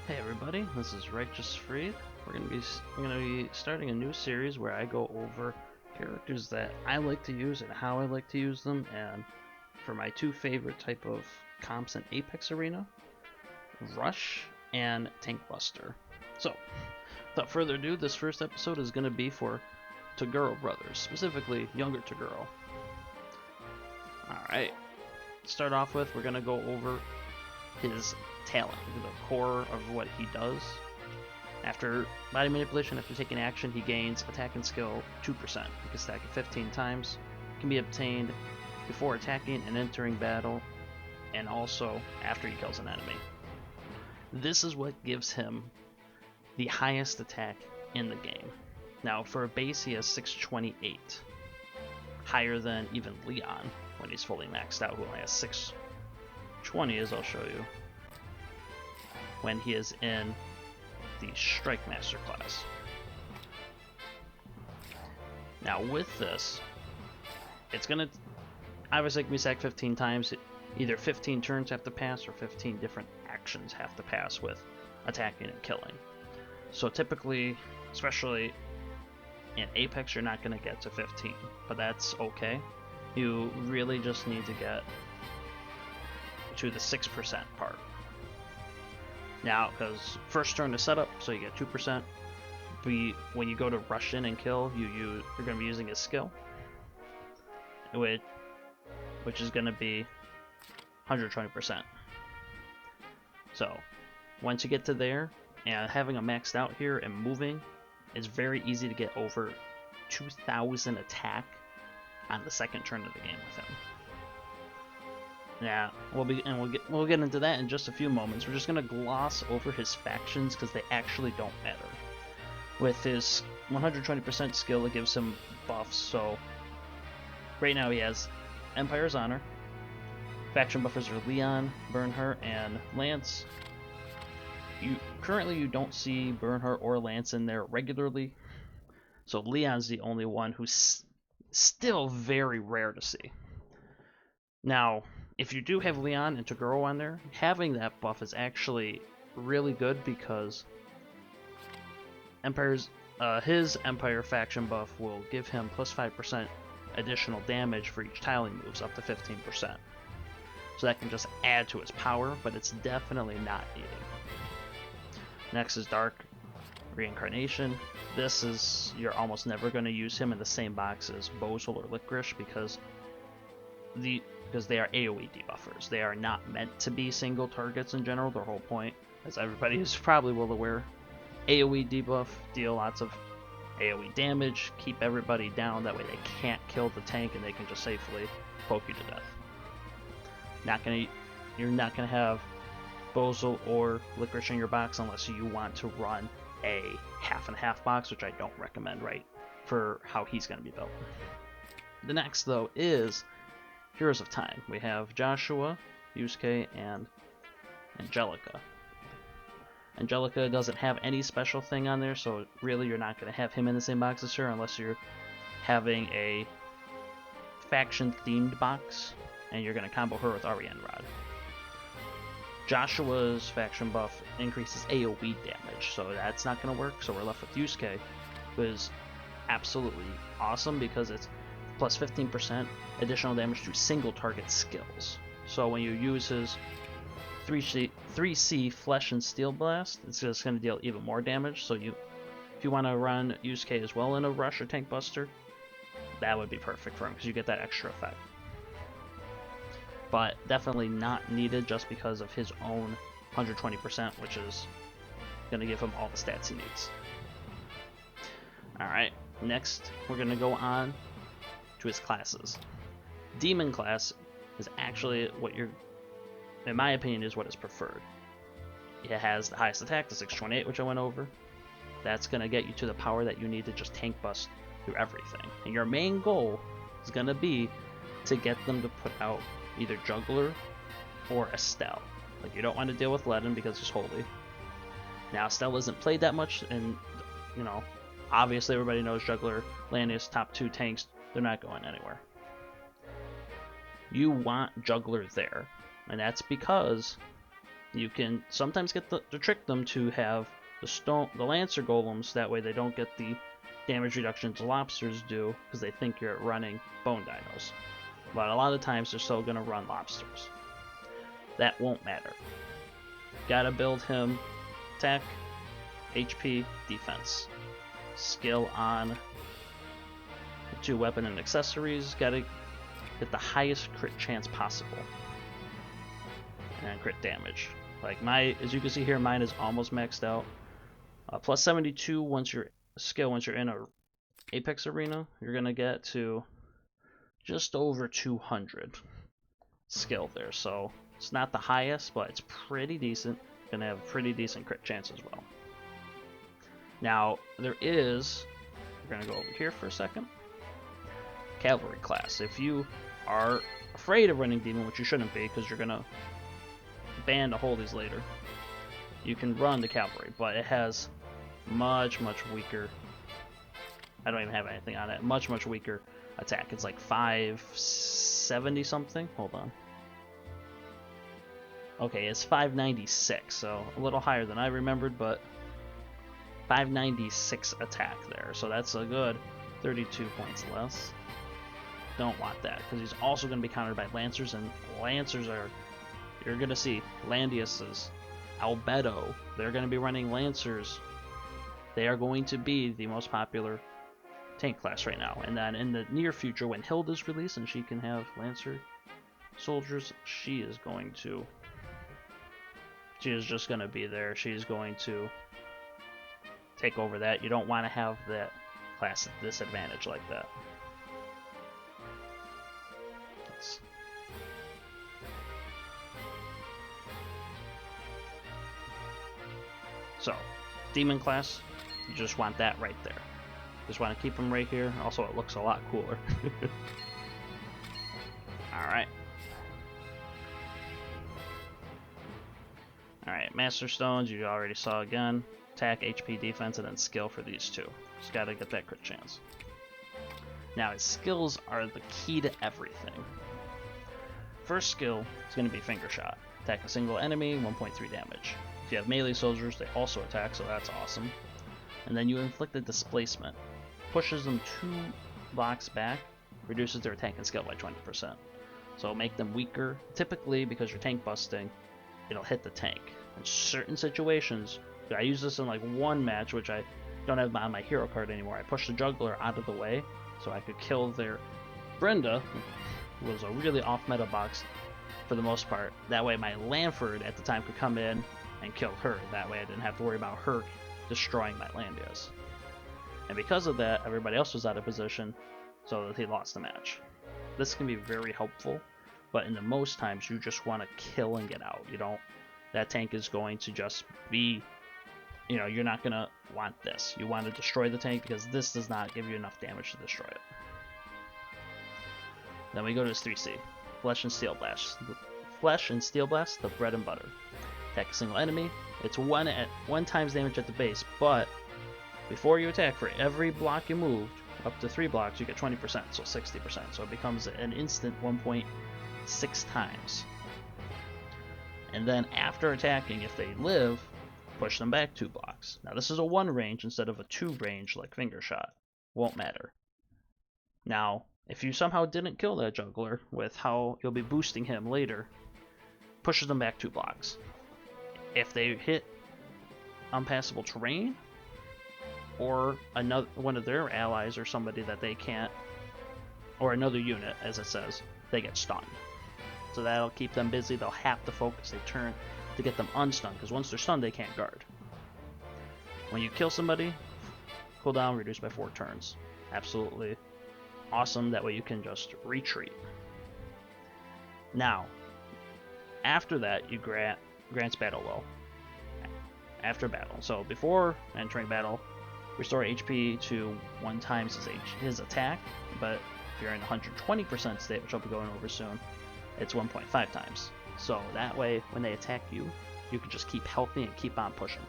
Hey everybody, this is Righteous Freed. I'm gonna be starting a new series where I go over characters that I like to use and how I like to use them, and for my two favorite type of comps in Apex Arena, Rush and Tank Buster. So, without further ado, this first episode is gonna be for Toguro brothers, specifically younger Toguro. Alright, to start off with, we're gonna go over his talent, the core of what he does. After body manipulation, after taking action, he gains attack and skill 2%. He can stack it 15 times. It can be obtained before attacking and entering battle, and also after he kills an enemy. This is what gives him the highest attack in the game. Now, for a base, he has 628, higher than even Leon when he's fully maxed out, who only has 620, as I'll show you, when he is in the Strike Master class. Now with this, it's gonna obviously be sacked 15 times. Either 15 turns have to pass or 15 different actions have to pass with attacking and killing. So typically, especially in Apex, you're not gonna get to 15, but that's okay. You really just need to get to the 6% part. Now, because first turn is set up, so you get 2%. When you go to rush in and kill, you're going to be using his skill, which is going to be 120%. So, once you get to there, and having him maxed out here and moving, it's very easy to get over 2,000 attack on the second turn of the game with him. Yeah, we'll get into that in just a few moments. We're just gonna gloss over his factions because they actually don't matter. With his 120% skill, it gives him buffs. So right now he has Empire's Honor. Faction buffers are Leon, Bernhardt, and Lance. Currently you don't see Bernhardt or Lance in there regularly, so Leon's the only one who's still very rare to see. Now, if you do have Leon and Toguro on there, having that buff is actually really good because his Empire faction buff will give him plus 5% additional damage for each tile he moves, up to 15%. So that can just add to his power, but it's definitely not needed. Next is Dark Reincarnation. You're almost never going to use him in the same box as Bozel or Licorice because they are AoE debuffers. They are not meant to be single targets in general. Their whole point, as everybody is probably well aware, AoE debuff, deal lots of AoE damage, keep everybody down, that way they can't kill the tank and they can just safely poke you to death. You're not gonna have Bozel or Licorice in your box unless you want to run a half and half box, which I don't recommend right for how he's gonna be built. The next though is Heroes of Time. We have Joshua, Yusuke, and Angelica. Angelica doesn't have any special thing on there, so really you're not going to have him in the same box as her unless you're having a faction-themed box, and you're going to combo her with Ariane Rod. Joshua's faction buff increases AoE damage, so that's not going to work, so we're left with Yusuke, who is absolutely awesome because it's plus 15% additional damage to single target skills. So when you use his 3C Flesh and Steel Blast, it's just going to deal even more damage. So if you want to run Yusuke as well in a Rush or Tank Buster, that would be perfect for him because you get that extra effect. But definitely not needed just because of his own 120%, which is going to give him all the stats he needs. Alright, next we're going to go on to his classes. Demon class is actually in my opinion, is what is preferred. It has the highest attack, the 628, which I went over. That's going to get you to the power that you need to just tank bust through everything. And your main goal is going to be to get them to put out either Juggler or Estelle. Like, you don't want to deal with Aladdin because he's holy. Now, Estelle isn't played that much, and, obviously everybody knows Juggler, Lannis, top 2 tanks, they're not going anywhere. You want Juggler there, and that's because You can sometimes get to trick them to have the Lancer golems. That way they don't get the damage reductions lobsters do because they think you're running bone dinos. But a lot of times they're still gonna run lobsters. That won't matter. Gotta build him attack, HP, defense. Skill on 2 weapon and accessories. Gotta get the highest crit chance possible. And crit damage. Like as you can see here, mine is almost maxed out. Plus 72 once you're in a Apex arena, you're gonna get to just over 200 skill there. So it's not the highest, but it's pretty decent. Gonna have pretty decent crit chance as well. Now we're gonna go over here for a second. Cavalry class. If you are afraid of running demon, which you shouldn't be, because you're gonna ban the holies later, you can run the cavalry, but it has much weaker. I don't even have anything on it. Much weaker attack. It's like 570 something. Hold on. Okay, it's 596, so a little higher than I remembered, but 596 attack there. So that's a good 32 points less. Don't want that, because he's also going to be countered by Lancers, and Lancers are, you're going to see, Landius's, Albedo, they're going to be running Lancers. They are going to be the most popular tank class right now. And then in the near future, when Hilda's released and she can have Lancer soldiers, she is just going to be there. She's going to take over that. You don't want to have that class at disadvantage like that. So, demon class, you just want that right there. Just want to keep them right here. Also, it looks a lot cooler. Alright. Alright, Master Stones, you already saw again. Attack, HP, defense, and then skill for these two. Just gotta get that crit chance. Now, his skills are the key to everything. First skill is going to be Finger Shot. Attack a single enemy, 1.3 damage. If you have melee soldiers, they also attack, so that's awesome. And then you inflict a displacement. Pushes them 2 blocks back, reduces their attack and skill by 20%. So make them weaker. Typically, because you're tank busting, it'll hit the tank. In certain situations, I use this in like one match, which I don't have on my hero card anymore. I pushed the juggler out of the way so I could kill their Brenda, who was a really off-meta box for the most part. That way my Lanford at the time could come in and kill her. That way I didn't have to worry about her destroying my Landias. And because of that, everybody else was out of position, so that he lost the match. This can be very helpful, but in the most times you just want to kill and get out. You don't. That tank is going to just be, you're not going to want this. You want to destroy the tank because this does not give you enough damage to destroy it. Then we go to his 3C, Flesh and Steel Blast. Flesh and Steel Blast, the bread and butter. Attack a single enemy. It's 1 times damage at the base, but before you attack, for every block you moved, up to 3 blocks, you get 20%, so 60%. So it becomes an instant 1.6 times. And then after attacking, if they live, push them back 2 blocks. Now this is a 1 range instead of a 2 range like Finger Shot. Won't matter. Now, if you somehow didn't kill that juggler with how you'll be boosting him later, pushes them back 2 blocks. If they hit unpassable terrain, or one of their allies or somebody that they can't, or another unit, as it says, they get stunned. So that'll keep them busy. They'll have to focus their turn to get them unstunned, because once they're stunned, they can't guard. When you kill somebody, cooldown reduced by 4 turns. Absolutely awesome. That way you can just retreat. Now, after that, you grants battle will. After battle. So before entering battle, restore HP to 1 times his attack, but if you're in 120% state, which I'll be going over soon, it's 1.5 times. So that way, when they attack you, you can just keep healthy and keep on pushing.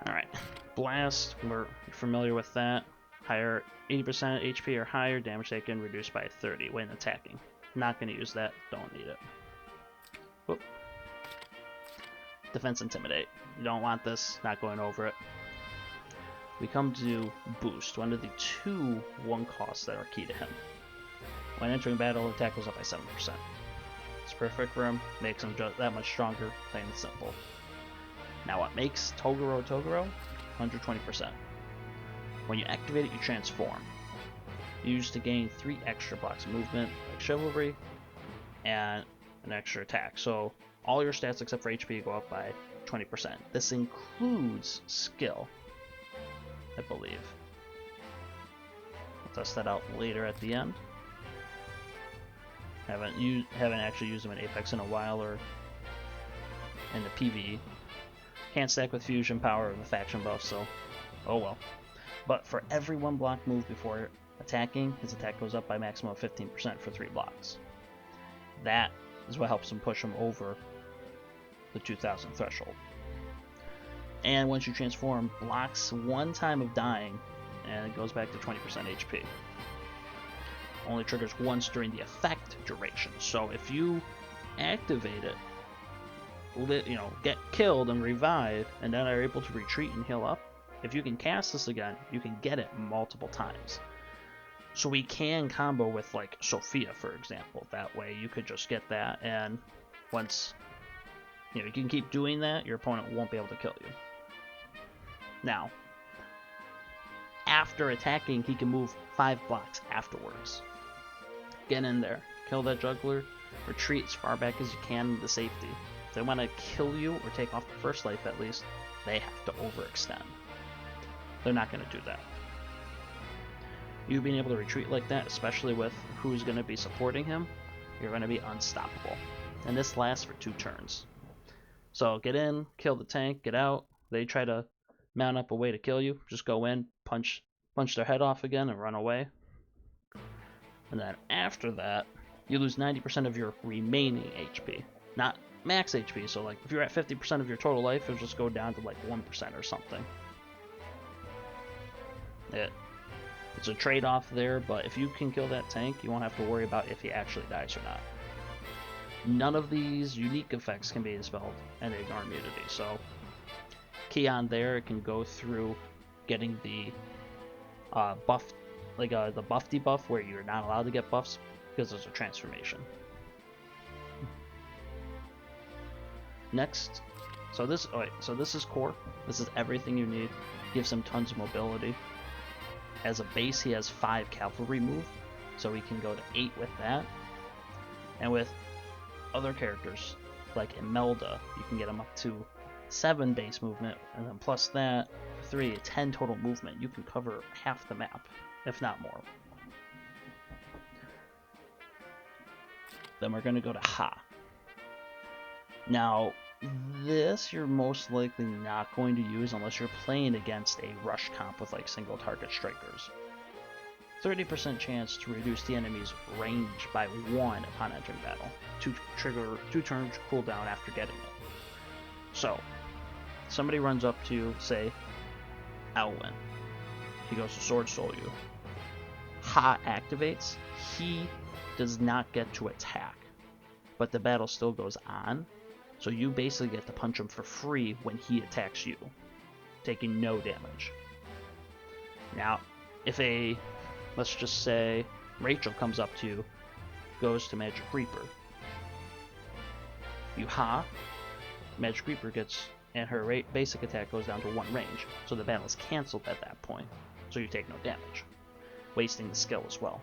Alright, Blast, we're familiar with that. Higher 80% HP or higher, damage taken reduced by 30 when attacking. Not going to use that, don't need it. Whoop. Defense Intimidate. You don't want this, not going over it. We come to Boost, one of the 2 1 costs that are key to him. When entering battle, attack goes up by 7%. It's perfect for him, makes him just that much stronger, plain and simple. Now what makes Toguro Toguro? 120%. When you activate it, you transform. You use to gain 3 extra blocks of movement, like Chivalry, and an extra attack. So all your stats except for HP go up by 20%. This includes skill, I believe. I'll test that out later at the end. Haven't actually used them in Apex in a while or in the PvE. Can't stack with fusion power or the faction buff, so oh well. But for every 1 block move before attacking, his attack goes up by a maximum of 15% for 3 blocks. That is what helps him push him over the 2000 threshold. And once you transform, blocks 1 time of dying, and it goes back to 20% HP. Only triggers once during the effect duration. So if you activate it, get killed and revive, and then are able to retreat and heal up, if you can cast this again, you can get it multiple times. So we can combo with like Sophia, for example. That way you could just get that, and once you can keep doing that, your opponent won't be able to kill you. Now, after attacking, he can move 5 blocks afterwards. Get in there, kill that juggler, retreat as far back as you can into safety. If they want to kill you or take off the first life at least, they have to overextend. They're not going to do that. You being able to retreat like that, especially with who's going to be supporting him, you're going to be unstoppable. And this lasts for 2 turns. So get in, kill the tank, get out. They try to mount up a way to kill you. Just go in, punch their head off again, and run away. And then after that, you lose 90% of your remaining HP. Not max HP, so like if you're at 50% of your total life, it'll just go down to like 1% or something. It's a trade-off there, but if you can kill that tank, you won't have to worry about if he actually dies or not. None of these unique effects can be dispelled, and they ignore immunity, so key on there, it can go through getting the buff, like the buff debuff, where you're not allowed to get buffs because there's a transformation. Next, so this is core. This is everything you need. Gives him tons of mobility. As a base, he has 5 cavalry move, so he can go to 8 with that. And with other characters like Imelda, you can get him up to 7 base movement, and then plus that, 3, 10 total movement. You can cover half the map, if not more. Then we're going to go to Ha. Now, this you're most likely not going to use unless you're playing against a rush comp with like single target strikers. 30% chance to reduce the enemy's range by 1 upon entering battle. 2 turns cooldown after getting it. So, somebody runs up to you, say, Alwyn. He goes to Sword Soul you. Ha activates. He does not get to attack, but the battle still goes on. So you basically get to punch him for free when he attacks you, taking no damage. Now, if let's just say, Rachel comes up to you, goes to Magic Reaper. You Ha, Magic Reaper gets, and her basic attack goes down to 1 range, so the battle is cancelled at that point, so you take no damage, wasting the skill as well.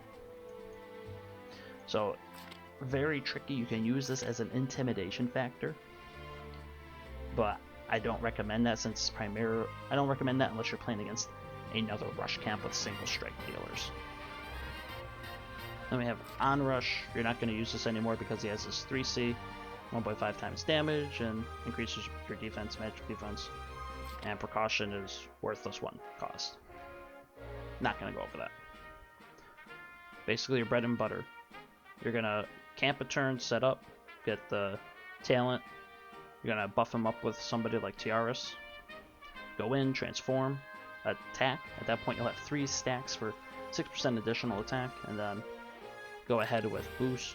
So, very tricky. You can use this as an intimidation factor, but I don't recommend that since I don't recommend that unless you're playing against another rush camp with single strike dealers. Then we have Onrush. You're not going to use this anymore because he has his 3C, 1.5 times damage, and increases your defense, magic defense, and Precaution is worthless 1 cost. Not going to go over that. Basically your bread and butter. You're going to camp a turn, set up, get the talent. You're going to buff him up with somebody like Terrace. Go in, transform, attack. At that point you'll have 3 stacks for 6% additional attack, and then go ahead with boost.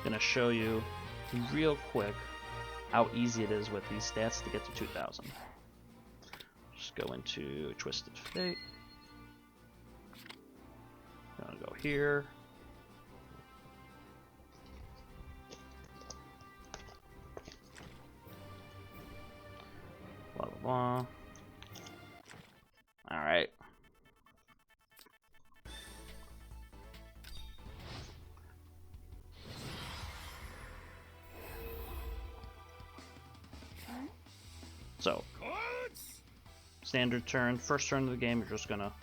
Gonna show you real quick how easy it is with these stats to get to 2000. Just go into Twisted Fate. Gonna go here. Blah blah blah. Alright. So, standard turn, first turn of the game, you're just gonna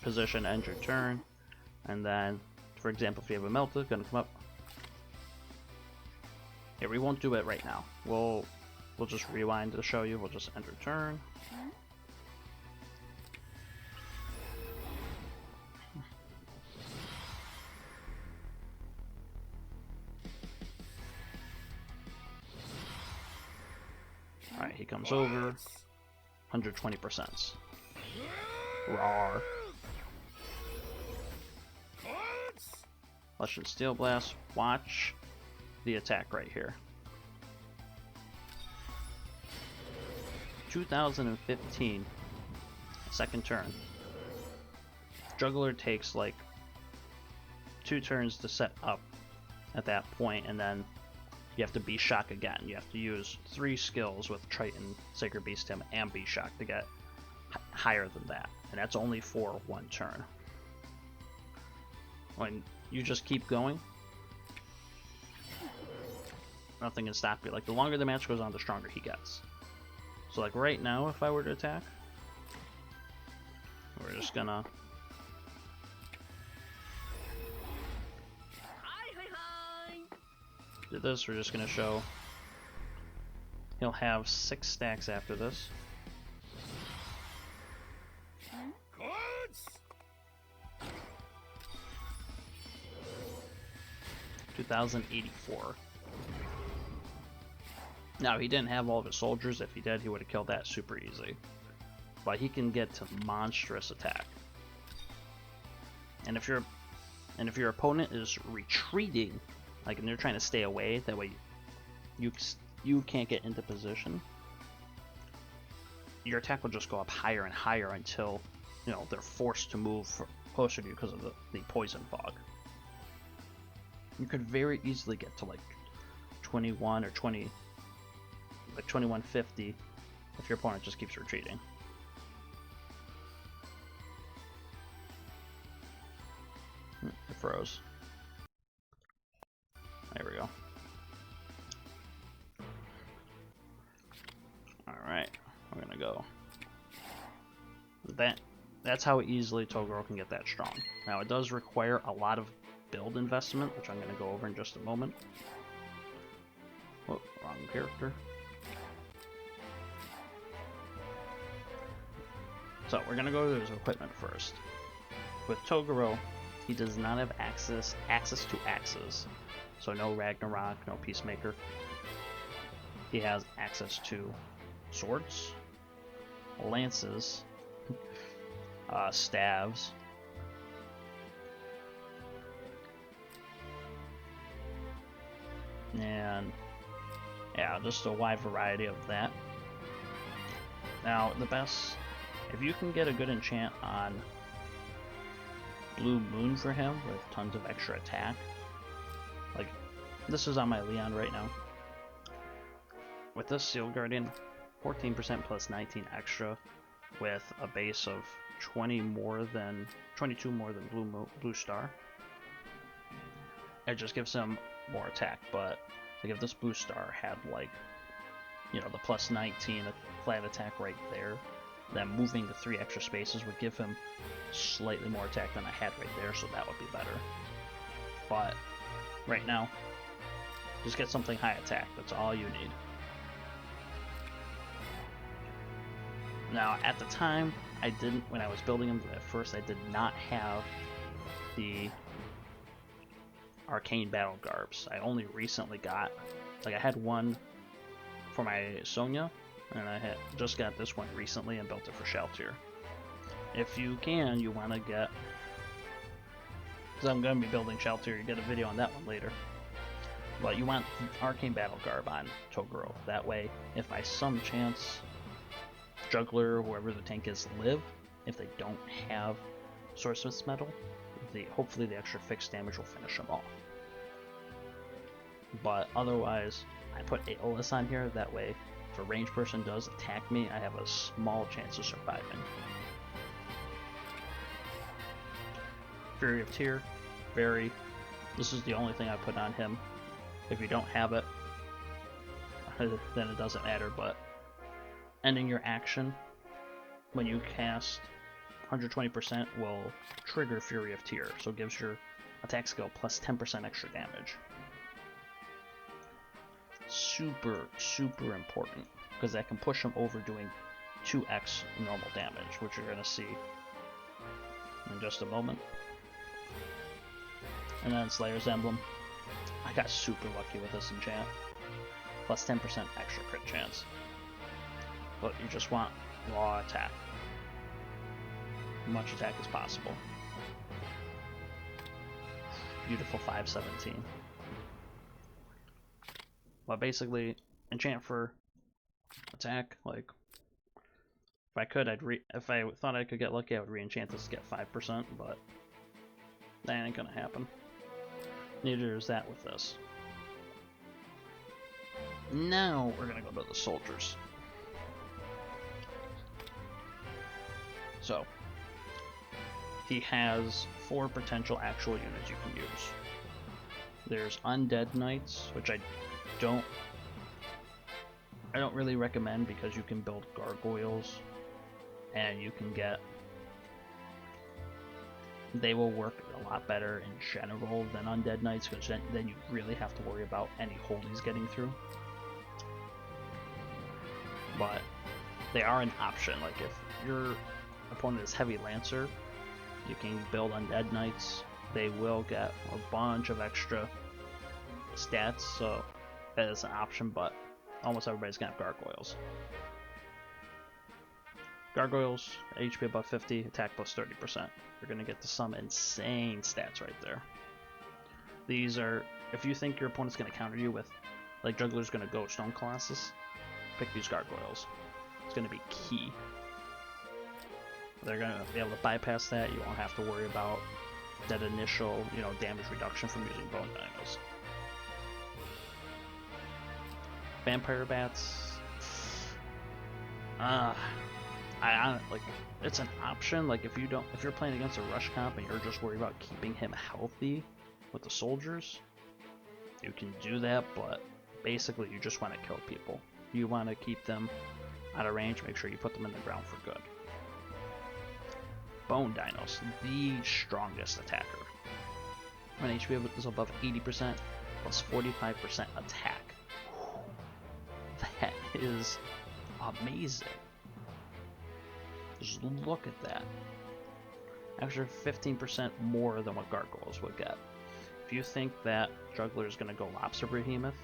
position, end your turn, and then, for example, if you have a melted, gonna come up. Here, we won't do it right now. We'll just rewind to show you. We'll just end your turn. Alright, he comes over. 120%. Rawr. Lush Steel Blast. Watch the attack right here. 2015. Second turn. Juggler takes like 2 turns to set up at that point, and then you have to be shock again. You have to use 3 skills with Triton, Sacred Beast Him, and be shock to get higher than that. And that's only for 1 turn. When you just keep going, nothing can stop you. Like, the longer the match goes on, the stronger he gets. So like right now, if I were to attack, we're just gonna do this. We're just gonna show he'll have 6 stacks after this. 2084. Now, he didn't have all of his soldiers. If he did, he would have killed that super easy. But he can get to monstrous attack. And if your opponent is retreating, like, and they're trying to stay away, that way you can't get into position, your attack will just go up higher and higher until, you know, they're forced to move closer to you because of the poison fog. You could very easily get to like 21 or 20, like 2150 if your opponent just keeps retreating. It froze. There we go. Alright, we're gonna go. That's how easily Toguro can get that strong. Now, it does require a lot of build investment, which I'm going to go over in just a moment. Oh, wrong character. So we're going to go to his equipment first. With Toguro, he does not have access to axes. So no Ragnarok, no Peacemaker. He has access to swords, lances, staves, and yeah, just a wide variety of that. Now, the best, if you can get a good enchant on Blue Moon for him with tons of extra attack, like this is on my Leon right now. With this Seal Guardian, 14% plus 19 extra with a base of 22 more than Blue Star. It just gives him more attack, but like if this Blue Star had like, you know, the plus 19 flat attack right there, then moving the 3 extra spaces would give him slightly more attack than I had right there, so that would be better. But right now, just get something high attack. That's all you need. Now, at the time, when I was building him at first, I did not have the Arcane Battle Garbs. I only recently got, like I had one for my Sonya, and I had just got this one recently and built it for Sheltier. If you can, you want to get, because I'm going to be building Sheltier, you get a video on that one later. Well, you want Arcane Battle Garb on Toguro. That way, if by some chance Juggler, whoever the tank is, live, if they don't have Swordsmith's Metal, hopefully the extra fixed damage will finish them off. But otherwise, I put Aeolus on here, that way if a ranged person does attack me, I have a small chance of surviving. Fury of Tyr, this is the only thing I put on him. If you don't have it, then it doesn't matter, but ending your action when you cast 120% will trigger Fury of Tyr, so it gives your attack skill plus 10% extra damage. Super important, because that can push him over doing 2x normal damage, which you're going to see in just a moment. And then Slayer's Emblem. I got super lucky with this enchant. Plus 10% extra crit chance. But you just want raw attack. As much attack as possible. Beautiful 517. But basically, enchant for attack, like, if I could, if I thought I could get lucky, I would re-enchant this to get 5%, but that ain't gonna happen. Neither is that with this. Now we're gonna go to the soldiers. So, he has 4 potential actual units you can use. There's Undead Knights, which I don't really recommend, because you can build gargoyles and you can get, they will work a lot better in general than Undead Knights, because then you really have to worry about any holies getting through. But they are an option. Like, if your opponent is Heavy Lancer, you can build Undead Knights. They will get a bunch of extra stats, so that is an option, but almost everybody's gonna have gargoyles. Gargoyles, HP above 50, attack plus 30%. You're gonna get some insane stats right there. These are, if you think your opponent's gonna counter you with, like, Juggler's gonna go Stone Colossus, pick these gargoyles. It's gonna be key. They're gonna be able to bypass that. You won't have to worry about that initial, damage reduction from using bone dinos. Vampire Bats. Like, it's an option. Like, if you're playing against a rush comp and you're just worried about keeping him healthy with the soldiers, you can do that, but basically you just want to kill people. You want to keep them out of range, make sure you put them in the ground for good. Bone Dinos, the strongest attacker. When HP is above 80%, plus 45% attack. That is amazing. Just look at that. Extra 15% more than what gargoyles would get. If you think that Juggler is going to go Lobster Behemoth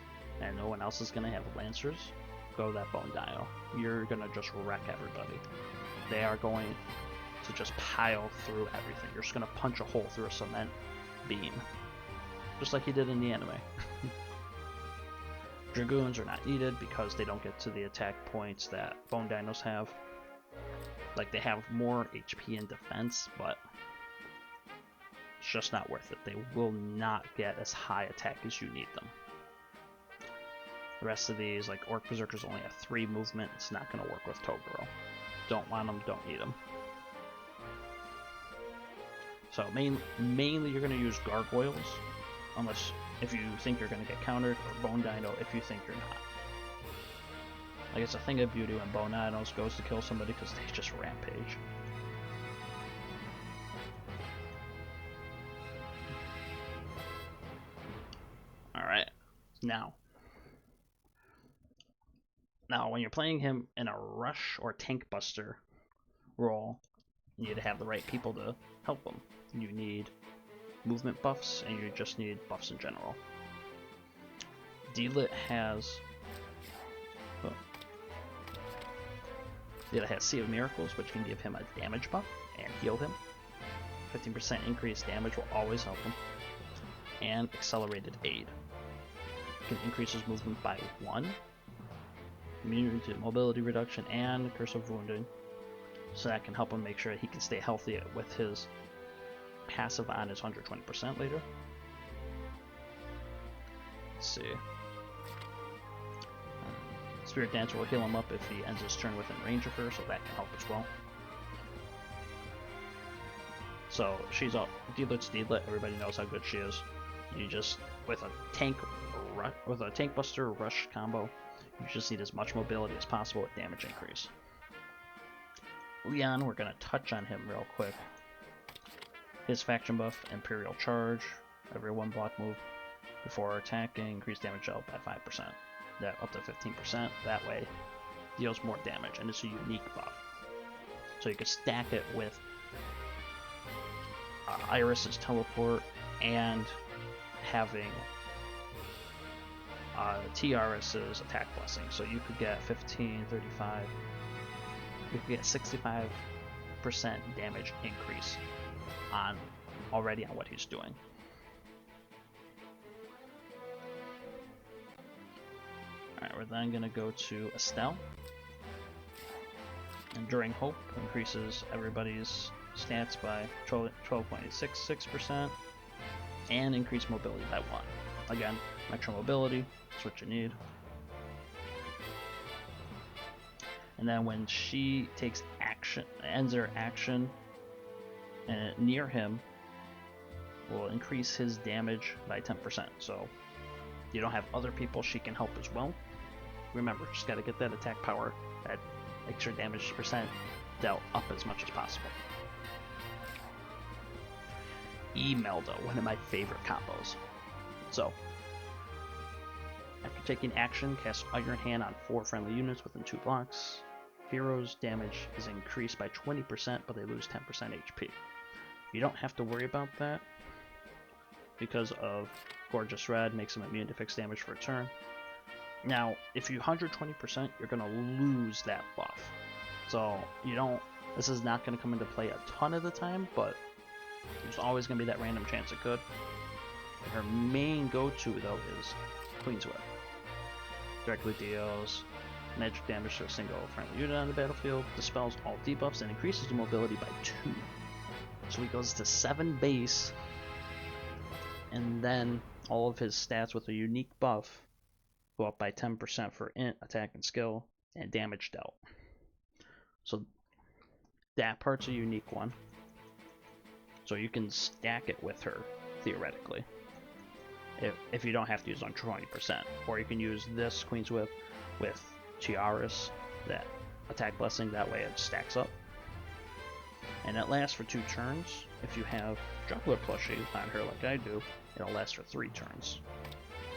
and no one else is going to have Lancers, go that Bone Dino. You're going to just wreck everybody. They are going to just pile through everything. You're just going to punch a hole through a cement beam. Just like he did in the anime. Dragoons are not needed because they don't get to the attack points that Bone Dinos have. Like, they have more HP and defense, but it's just not worth it. They will not get as high attack as you need them. The rest of these, like Orc Berserkers, only have 3 movement. It's not going to work with Toguro. Don't want them, don't need them. So mainly you're going to use Gargoyles, unless if you think you're going to get countered, or Bone Dino if you think you're not. Like, it's a thing of beauty when Bone Dinos goes to kill somebody because they just rampage. Alright, now when you're playing him in a rush or tank buster role, you need to have the right people to help him. You need movement buffs, and you just need buffs in general. D-Lit has Sea of Miracles, which can give him a damage buff and heal him. 15% increased damage will always help him. And Accelerated Aid. can increase his movement by 1, immunity to mobility reduction, and curse of wounding. So that can help him make sure he can stay healthy with his passive on his 120% later. Let's see. Spirit Dancer will heal him up if he ends his turn within range of her, so that can help as well. So she's all Deedlet's Deedlet. Everybody knows how good she is. You just with a tank buster rush combo, you just need as much mobility as possible with damage increase. Leon, we're gonna touch on him real quick. His faction buff, Imperial Charge, every 1 block move before attacking, increase damage dealt by 5%. That up to 15%. That way, deals more damage, and it's a unique buff. So you can stack it with Iris's teleport and having Tiaris's attack blessing. So you could get 15, 35. You could get 65% damage increase already on what he's doing. Alright, we're then going to go to Estelle. Enduring Hope increases everybody's stats by 12.66% and increase mobility by 1. Again, extra mobility, that's what you need. And then when she takes action, ends her action near him, will increase his damage by 10%. So you don't have other people, she can help as well. Remember, just got to get that attack power, that extra damage percent dealt up as much as possible. Imelda, one of my favorite combos. So, after taking action, cast Iron Hand on 4 friendly units within 2 blocks. Heroes' damage is increased by 20%, but they lose 10% HP. You don't have to worry about that because of Gorgeous Red makes them immune to fixed damage for a turn. Now, if you 120%, you're going to lose that buff. So, this is not going to come into play a ton of the time, but there's always going to be that random chance it could. Her main go-to, though, is Queen's Whip. Directly deals magic damage to a single friendly unit on the battlefield, dispels all debuffs, and increases the mobility by 2. So he goes to 7 base, and then all of his stats with a unique buff go up by 10% for int, attack, and skill, and damage dealt. So that part's a unique one. So you can stack it with her, theoretically, if you don't have to use on 20%. Or you can use this Queen's Whip with Tiaris, that attack blessing, that way it stacks up. And it lasts for 2 turns. If you have juggler plushies on her like I do, it'll last for 3 turns.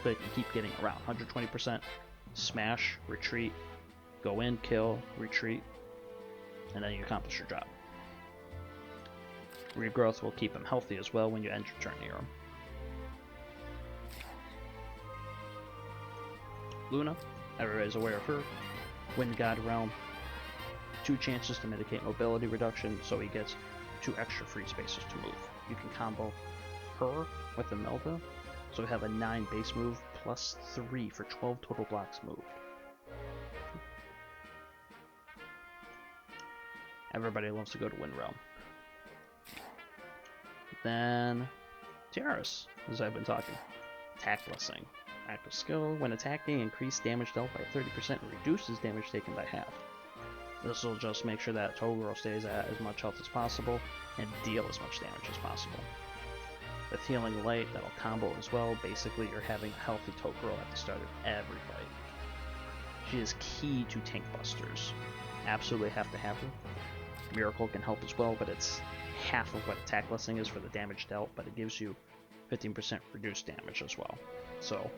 So you can keep getting around 120%, smash, retreat, go in, kill, retreat, and then you accomplish your job. Regrowth will keep him healthy as well when you end your turn near him. Luna, everybody's aware of her. Wind God Realm, 2 chances to mitigate mobility reduction, so he gets 2 extra free spaces to move. You can combo her with Imelda, so we have a 9 base move plus 3 for 12 total blocks moved. Everybody loves to go to Wind Realm. Then Terrace, as I've been talking. Attack Blessing. Active skill. When attacking, increase damage dealt by 30% and reduces damage taken by half. This will just make sure that Toguro stays at as much health as possible and deal as much damage as possible. With Healing Light, that'll combo as well. Basically, you're having a healthy Toguro at the start of every fight. She is key to tank busters. Absolutely have to have her. Miracle can help as well, but it's half of what Attack Blessing is for the damage dealt, but it gives you 15% reduced damage as well. So,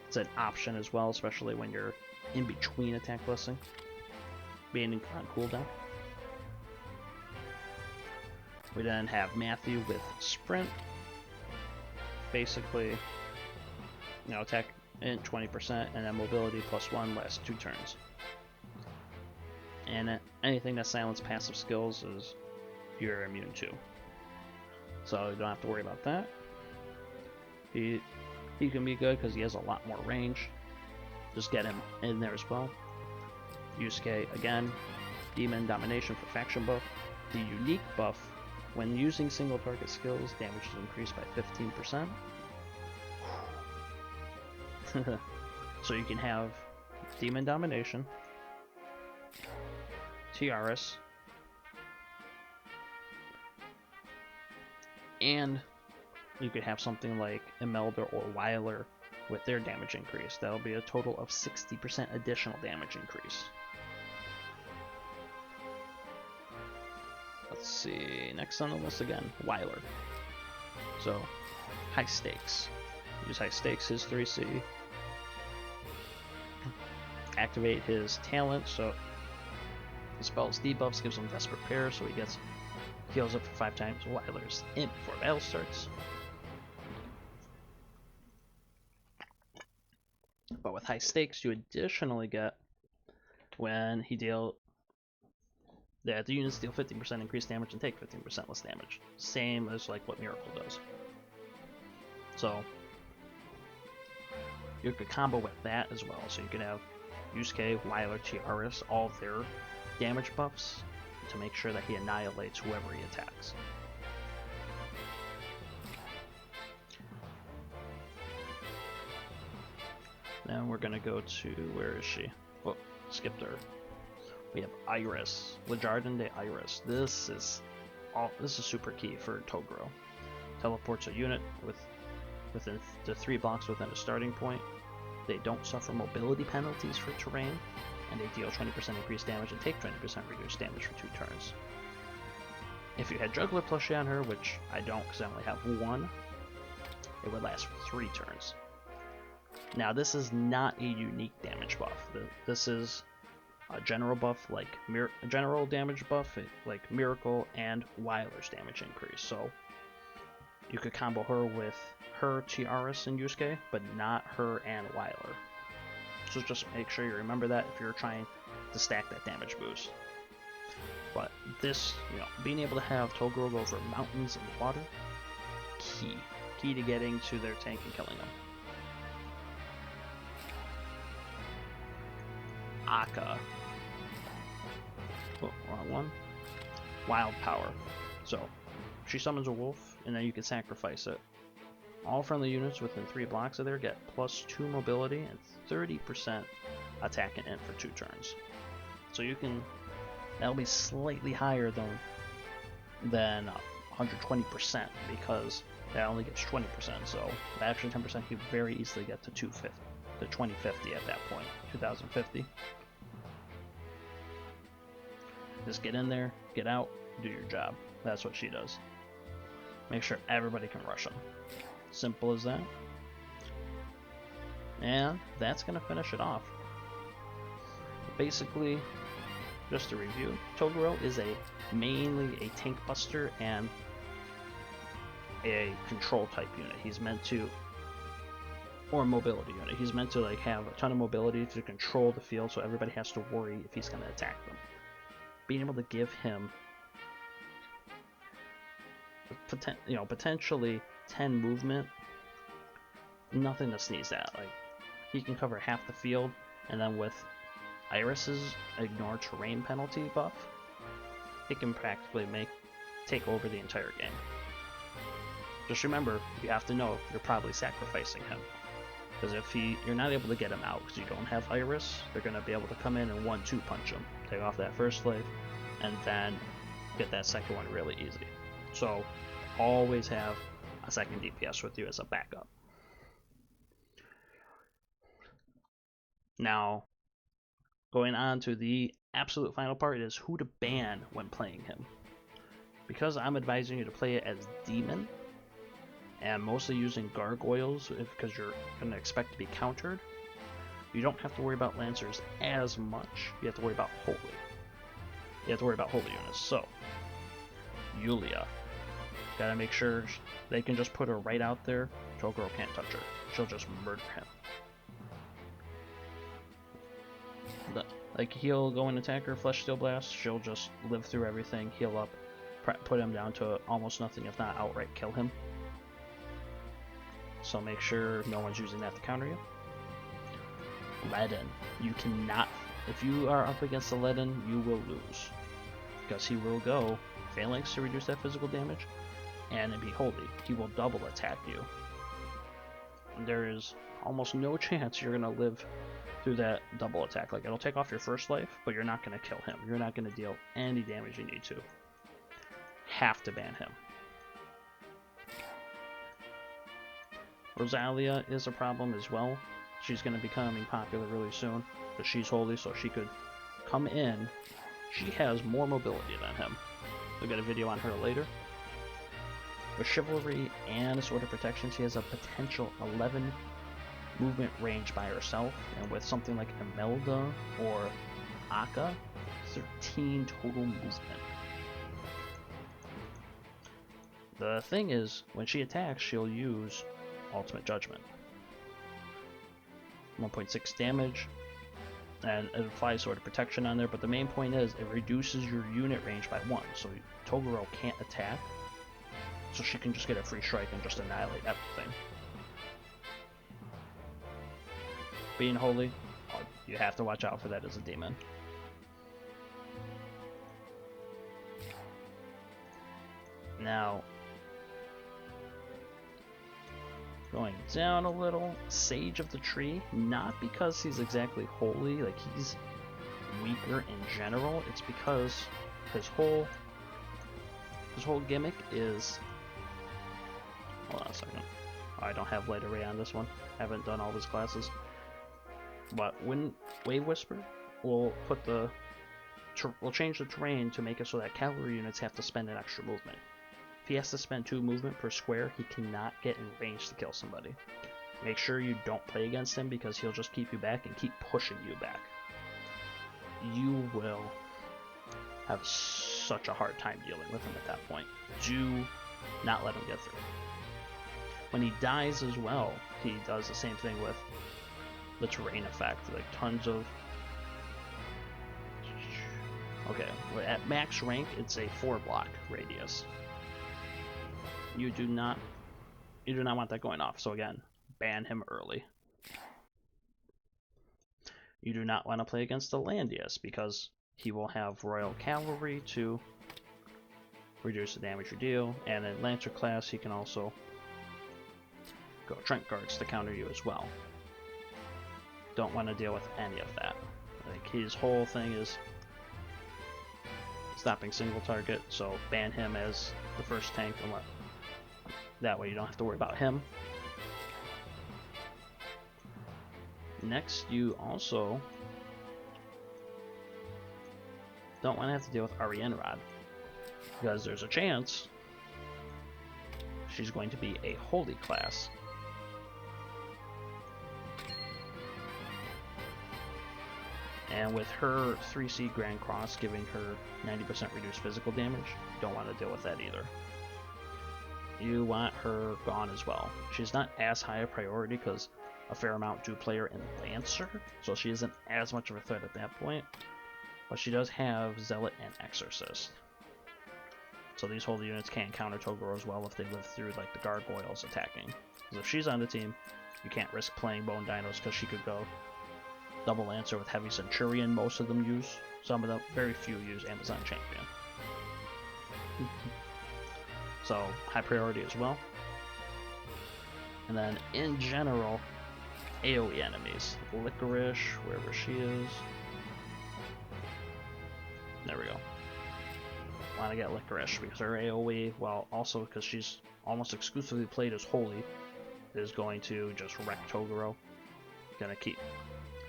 it's an option as well, especially when you're in between Attack Blessing, being on cooldown. We then have Matthew with Sprint. Basically, attack in 20% and then mobility +1 lasts 2 turns. And anything that silence passive skills is you're immune to. So you don't have to worry about that. He can be good because he has a lot more range. Just get him in there as well. Yusuke, again, Demon Domination for faction buff. The unique buff, when using single target skills, damage is increased by 15%. So you can have Demon Domination, Terrace, and you could have something like Imelda or Wyler with their damage increase. That'll be a total of 60% additional damage increase. Let's see, next on the list again, Wyler. So, high stakes. Use high stakes, his 3C. Activate his talent, so the spell's debuffs gives him Desperate Pair, so he gets heals up for 5 times Wyler's Imp before battle starts. But with high stakes, you additionally get when he the units deal 15% increased damage and take 15% less damage. Same as like what Miracle does. So you could combo with that as well. So you could have Yusuke, Wyler, Terrace, all of their damage buffs to make sure that he annihilates whoever he attacks. Now we're gonna go to, where is she? Oh, skipped her. We have Iris, Lejardin de Iris. This is super key for Toguro. Teleports a unit within the 3 blocks within a starting point. They don't suffer mobility penalties for terrain, and they deal 20% increased damage and take 20% reduced damage for 2 turns. If you had Juggler plushie on her, which I don't because I only have 1, it would last for 3 turns. Now this is not a unique damage buff. This is a general buff, like a general damage buff, like Miracle and Wyler's damage increase. So you could combo her with her, Terrace, and Yusuke, but not her and Wyler. So just make sure you remember that if you're trying to stack that damage boost. But this, being able to have Toguro go over mountains and water, key to getting to their tank and killing them. Akka. Oh, wrong one. Wild Power. So, she summons a wolf, and then you can sacrifice it. All friendly units within 3 blocks of there get +2 mobility and 30% attack and int for 2 turns. So you can, that'll be slightly higher than 120% because that only gets 20%. So the extra 10% you can very easily get to 2050 at that point, 2050. Just get in there, get out, do your job. That's what she does. Make sure everybody can rush them. Simple as that. And that's going to finish it off. Basically, just to review, Toguro is mainly a tank buster and a control type unit. He's meant to, or a mobility unit. He's meant to have a ton of mobility to control the field, so everybody has to worry if he's going to attack them. Being able to give him potentially 10 movement, nothing to sneeze at. He can cover half the field, and then with Iris's ignore terrain penalty buff, he can practically take over the entire game. Just remember, you have to know you're probably sacrificing him, because if you're not able to get him out because you don't have Iris, they're going to be able to come in and 1-2 punch him, take off that first slave, and then get that second one really easy. So always have a second DPS with you as a backup. Now, going on to the absolute final part is who to ban when playing him. Because I'm advising you to play it as Demon, and mostly using Gargoyles because you're going to expect to be countered, you don't have to worry about Lancers as much. You have to worry about Holy. You have to worry about Holy units. So, Yulia. Gotta make sure they can just put her right out there. Toguro can't touch her. She'll just murder him. He'll go and attack her, Flesh Steel Blast. She'll just live through everything, heal up, put him down to almost nothing, if not outright kill him. so make sure no one's using that to counter you. Aladdin, you cannot, if you are up against Aladdin, you will lose. Because he will go Phalanx to reduce that physical damage, and then be Holy. He will double attack you. There is almost no chance you're going to live through that double attack. Like, it'll take off your first life, but you're not going to kill him. You're not going to deal any damage you need to. Have to ban him. Rosalia is a problem as well. She's going to be becoming popular really soon, but she's holy, so she could come in. She has more mobility than him. We'll get a video on her later. With Chivalry and a Sword of Protection, she has a potential 11 movement range by herself, and with something like Imelda or Akka, 13 total movement. The thing is, when she attacks, she'll use Ultimate Judgment. 1.6 damage, and it applies Sword of Protection on there, but the main point is it reduces your unit range by 1, so Toguro can't attack, so she can just get a free strike and just annihilate everything. Being holy, you have to watch out for that as a demon. Now, going down a little, Sage of the Tree, not because he's exactly holy, like he's weaker in general, it's because his whole gimmick is, hold on a second, I don't have Light Array on this one, haven't done all his classes, but when Wave Whisper will put the, will change the terrain to make it so that cavalry units have to spend an extra movement. If he has to spend 2 movement per square, he cannot get in range to kill somebody. Make sure you don't play against him because he'll just keep you back and keep pushing you back. You will have such a hard time dealing with him at that point. Do not let him get through. When he dies as well, he does the same thing with the terrain effect, like tons of... Okay, at max rank, it's a 4-block radius. You do not want that going off, so again, ban him early. You do not want to play against the Landius because he will have Royal Cavalry to reduce the damage you deal, and in Lancer class he can also go Trent Guards to counter you as well. Don't want to deal with any of that. Like, his whole thing is stopping single target, so ban him as the first tank and let, that way you don't have to worry about him. Next, you also don't want to have to deal with Arienrod, because there's a chance she's going to be a holy class. And with her 3C Grand Cross giving her 90% reduced physical damage, you don't want to deal with that either. You want her gone as well. She's not as high a priority because a fair amount do play her in Lancer, so she isn't as much of a threat at that point. But she does have Zealot and Exorcist. So these holy units can counter Toguro as well if they live through like the gargoyles attacking. Because if she's on the team, you can't risk playing Bone Dinos because she could go double Lancer with Heavy Centurion. Most of them use. Some of them, very few use Amazon Champion. So high priority as well. And then in general, AoE enemies. Licorice, wherever she is. There we go. Want to get Licorice because her AoE, well, also because she's almost exclusively played as holy, is going to just wreck Toguro. Gonna keep.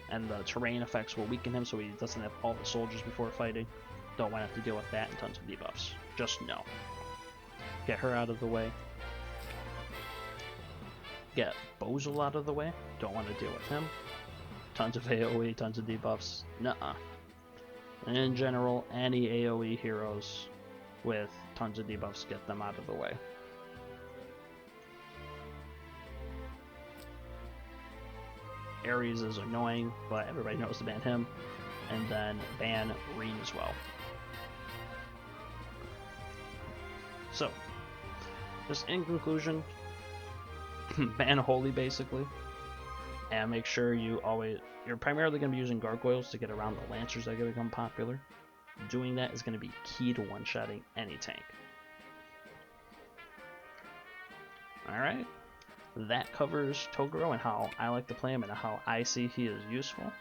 And the terrain effects will weaken him so he doesn't have all the soldiers before fighting. Don't want to have to deal with that and tons of debuffs. Just no. Get her out of the way. Get Bozel out of the way. Don't want to deal with him. Tons of AoE, tons of debuffs. Nuh-uh. And in general, any AoE heroes with tons of debuffs, get them out of the way. Ares is annoying, but everybody knows to ban him. And then ban Reen as well. So, just in conclusion, ban Holy basically, and make sure you're primarily going to be using gargoyles to get around the lancers that are going to become popular. Doing that is going to be key to one-shotting any tank. Alright, that covers Toguro and how I like to play him and how I see he is useful.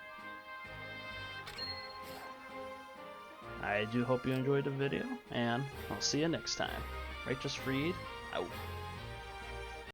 I do hope you enjoyed the video, and I'll see you next time. Righteous Freed, out.